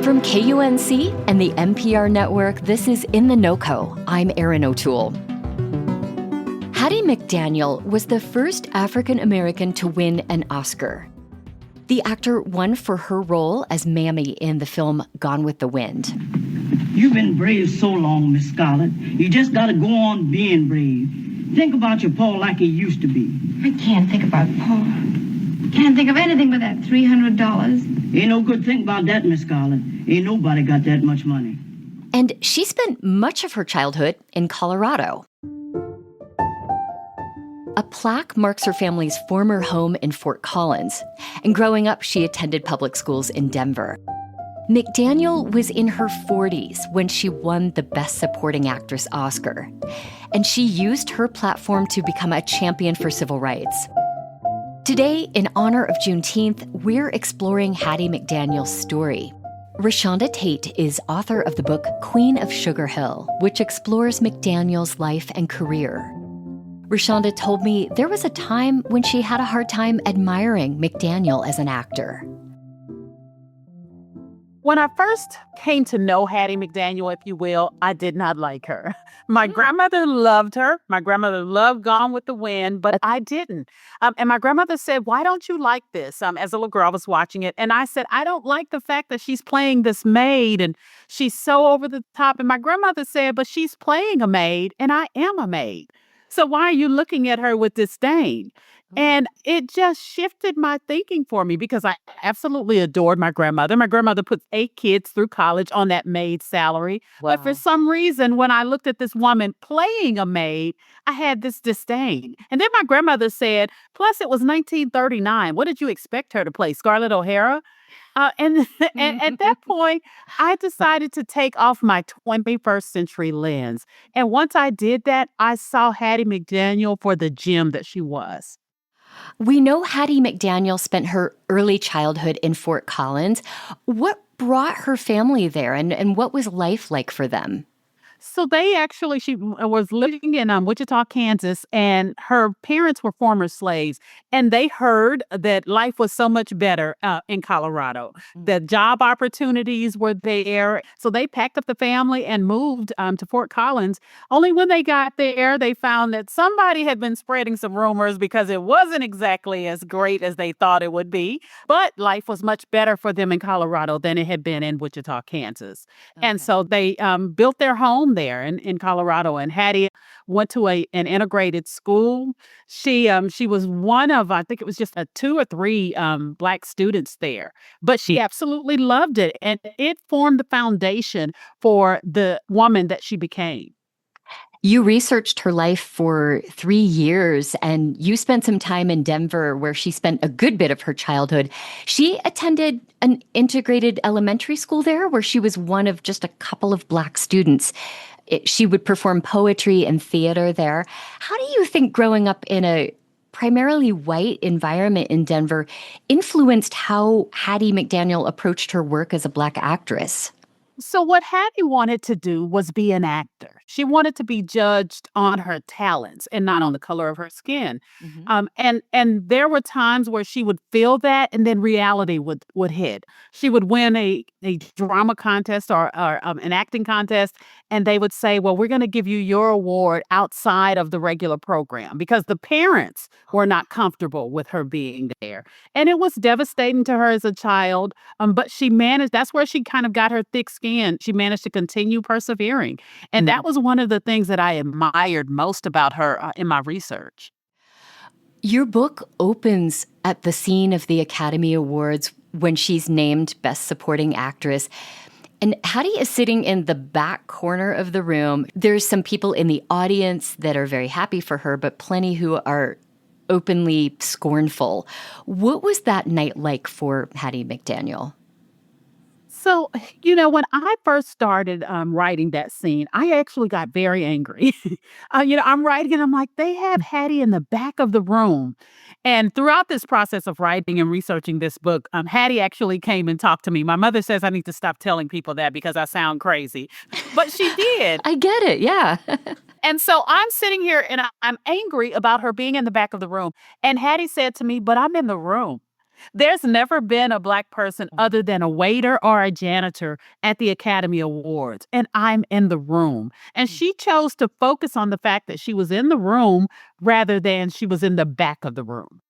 From KUNC and the NPR network, this is In The NoCo. I'm Erin O'Toole. Hattie McDaniel was the first African American to win an Oscar. The actor won for her role as Mammy in the film Gone with the Wind. You've been brave so long, Miss Scarlett. You just gotta go on being brave. Think about your Paul like he used to be. I can't think about Paul. Can't think of anything but that $300. Ain't no good thing about that, Miss Scarlett. Ain't nobody got that much money. And she spent much of her childhood in Colorado. A plaque marks her family's former home in Fort Collins. And growing up, she attended public schools in Denver. McDaniel was in her 40s when she won the Best Supporting Actress Oscar. And she used her platform to become a champion for civil rights. Today, in honor of Juneteenth, we're exploring Hattie McDaniel's story. Rashonda Tate is author of the book Queen of Sugar Hill, which explores McDaniel's life and career. Rashonda told me there was a time when she had a hard time admiring McDaniel as an actor. When I first came to know Hattie McDaniel, if you will, I did not like her. My grandmother loved her. My grandmother loved Gone with the Wind, but I didn't. And my grandmother said, "Why don't you like this?" As a little girl, I was watching it. And I said, "I don't like the fact that she's playing this maid and she's so over the top." And my grandmother said, "But she's playing a maid and I am a maid. So why are you looking at her with disdain?" And it just shifted my thinking for me because I absolutely adored my grandmother. My grandmother put 8 kids through college on that maid salary. Wow. But for some reason, when I looked at this woman playing a maid, I had this disdain. And then my grandmother said, plus it was 1939. What did you expect her to play? Scarlett O'Hara? And at that point, I decided to take off my 21st century lens. And once I did that, I saw Hattie McDaniel for the gem that she was. We know Hattie McDaniel spent her early childhood in Fort Collins. What brought her family there, and what was life like for them? So she was living in Wichita, Kansas, and her parents were former slaves. And they heard that life was so much better in Colorado. The job opportunities were there. So they packed up the family and moved to Fort Collins. Only when they got there, they found that somebody had been spreading some rumors because it wasn't exactly as great as they thought it would be. But life was much better for them in Colorado than it had been in Wichita, Kansas. Okay. And so they built their home there in Colorado, and Hattie went to an integrated school. She was one of, I think it was just 2 or 3 Black students there, but she absolutely loved it, and it formed the foundation for the woman that she became. You researched her life for 3 years, and you spent some time in Denver where she spent a good bit of her childhood. She attended an integrated elementary school there where she was one of just a couple of Black students. She would perform poetry and theater there. How do you think growing up in a primarily white environment in Denver influenced how Hattie McDaniel approached her work as a Black actress? So what Hattie wanted to do was be an actor. She wanted to be judged on her talents and not on the color of her skin. Mm-hmm. And there were times where she would feel that, and then reality would hit. She would win a drama contest or an acting contest, and they would say, "Well, we're going to give you your award outside of the regular program," because the parents were not comfortable with her being there. And it was devastating to her as a child, but she managed. That's where she kind of got her thick skin. She managed to continue persevering. And that was one of the things that I admired most about her in my research. Your book opens at the scene of the Academy Awards when she's named Best Supporting Actress. And Hattie is sitting in the back corner of the room. There's some people in the audience that are very happy for her, but plenty who are openly scornful. What was that night like for Hattie McDaniel? So, when I first started writing that scene, I actually got very angry. I'm writing and I'm like, they have Hattie in the back of the room. And throughout this process of writing and researching this book, Hattie actually came and talked to me. My mother says I need to stop telling people that because I sound crazy. But she did. I get it, yeah. And so I'm sitting here and I'm angry about her being in the back of the room. And Hattie said to me, "But I'm in the room." There's never been a Black person other than a waiter or a janitor at the Academy Awards, and I'm in the room. And she chose to focus on the fact that she was in the room rather than she was in the back of the room.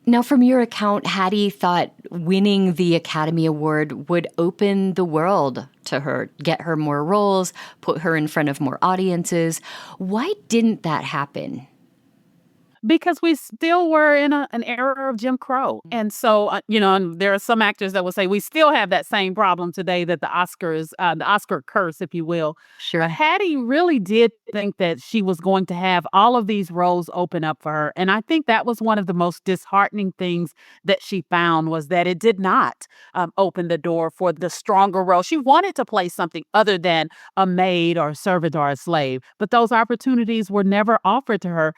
Now, from your account, Hattie thought winning the Academy Award would open the world to her, get her more roles, put her in front of more audiences. Why didn't that happen? Because we still were in an era of Jim Crow. And so, and there are some actors that will say we still have that same problem today that the Oscar curse, if you will. Sure. Hattie really did think that she was going to have all of these roles open up for her. And I think that was one of the most disheartening things that she found was that it did not open the door for the stronger role. She wanted to play something other than a maid or a servant or a slave, but those opportunities were never offered to her.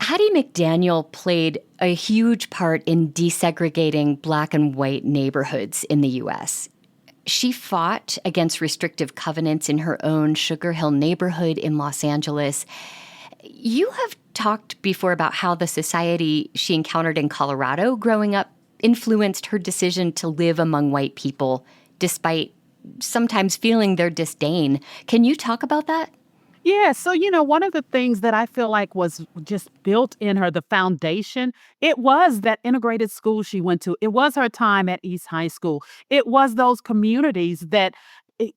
Hattie McDaniel played a huge part in desegregating Black and white neighborhoods in the U.S. She fought against restrictive covenants in her own Sugar Hill neighborhood in Los Angeles. You have talked before about how the society she encountered in Colorado growing up influenced her decision to live among white people, despite sometimes feeling their disdain. Can you talk about that? Yeah, so one of the things that I feel like was just built in her, the foundation, it was that integrated school she went to. It was her time at East High School. It was those communities that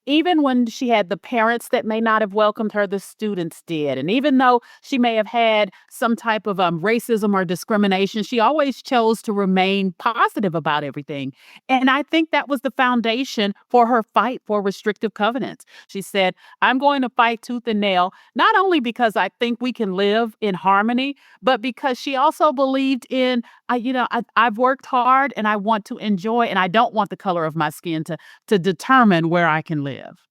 even when she had the parents that may not have welcomed her, the students did. And even though she may have had some type of racism or discrimination, she always chose to remain positive about everything. And I think that was the foundation for her fight for restrictive covenants. She said, I'm going to fight tooth and nail, not only because I think we can live in harmony, but because she also believed in, I've worked hard and I want to enjoy, and I don't want the color of my skin to determine where I can live.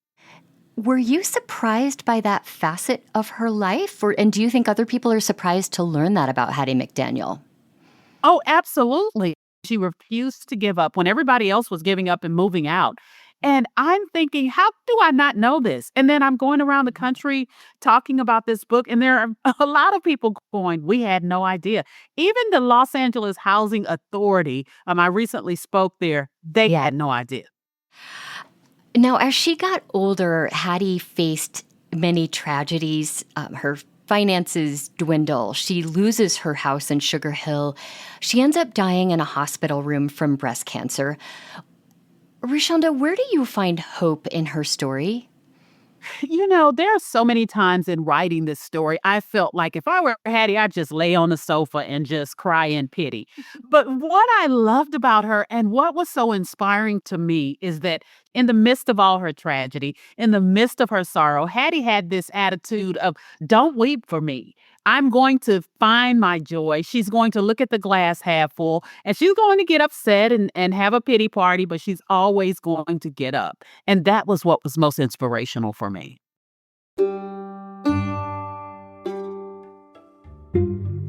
Were you surprised by that facet of her life? And do you think other people are surprised to learn that about Hattie McDaniel? Oh, absolutely. She refused to give up when everybody else was giving up and moving out. And I'm thinking, how do I not know this? And then I'm going around the country talking about this book, and there are a lot of people going, we had no idea. Even the Los Angeles Housing Authority, I recently spoke there, they had no idea. Now, as she got older, Hattie faced many tragedies. Her finances dwindle. She loses her house in Sugar Hill. She ends up dying in a hospital room from breast cancer. Rashonda, where do you find hope in her story? There are so many times in writing this story, I felt like if I were Hattie, I'd just lay on the sofa and just cry in pity. But what I loved about her and what was so inspiring to me is that in the midst of all her tragedy, in the midst of her sorrow, Hattie had this attitude of, don't weep for me. I'm going to find my joy. She's going to look at the glass half full, and she's going to get upset and have a pity party, but she's always going to get up. And that was what was most inspirational for me.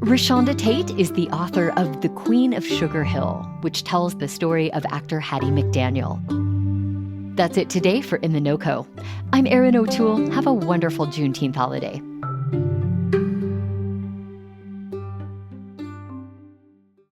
Rashonda Tate is the author of The Queen of Sugar Hill, which tells the story of actor Hattie McDaniel. That's it today for In The NoCo. I'm Erin O'Toole. Have a wonderful Juneteenth holiday.